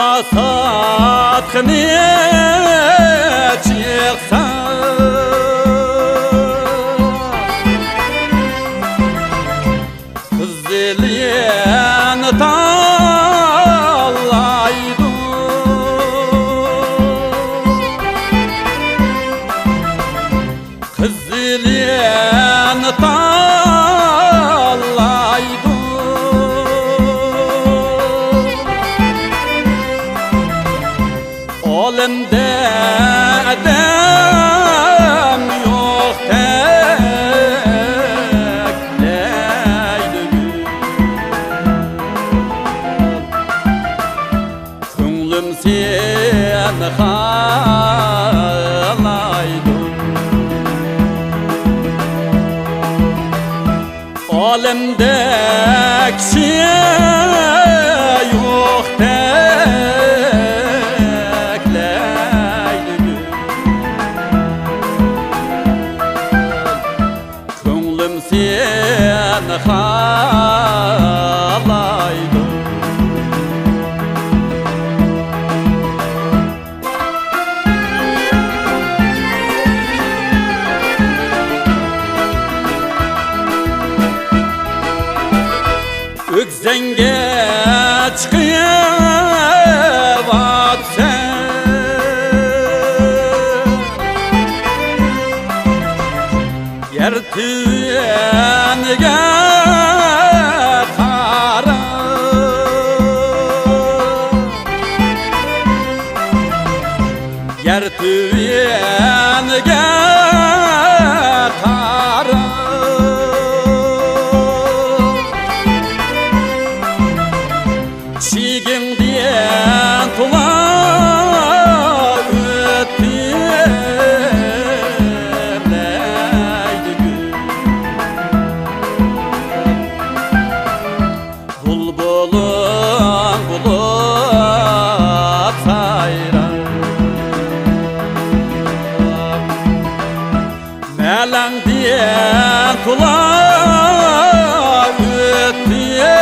masatını çıksa kızılyen tallaydı kızılyen tallaydı olimde adam yok tekleydi Könlüm seni halaydı olimde kişi yok seni halaydı Ökzenge çıkıyavatsa yer tüyenige kara yer tüyenige kara çiğin diyen tula Melang diyen tula ötüyemleydi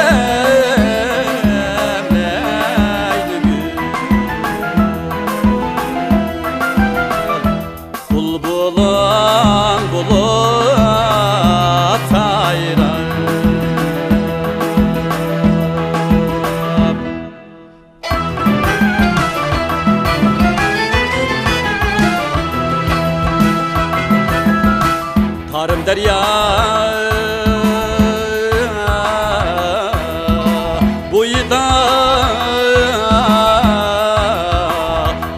bulbulan bulut sayrar Tarım derya buyda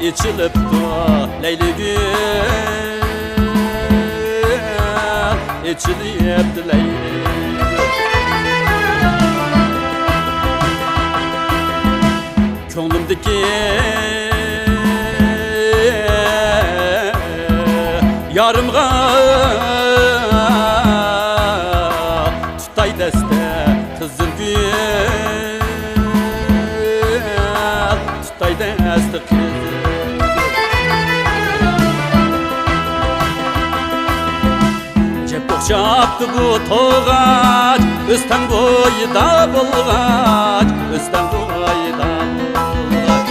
içilip da leyli gül içilip de leyli Könlümdeki yarımga tutay deste kızıl gül tutay deste kızıl cep boğuşaptı bu toğaç üstten boyda bulgaç üstten boyda bulgaç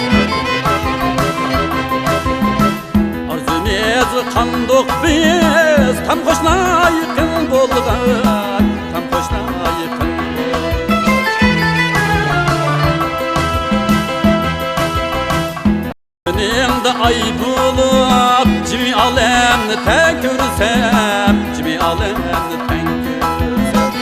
arzumez kandık biz tam hoşna yıkın bulgaç tam hoşna yıkın önümde ay bulup cimi alemni tek görsem cimi alemni tek görsem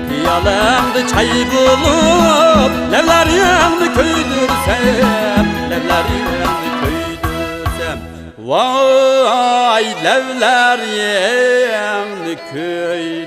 piyalemde çay bulup levlerimni köydürsem levlerimni köydürsem vay levlerimni köydürsem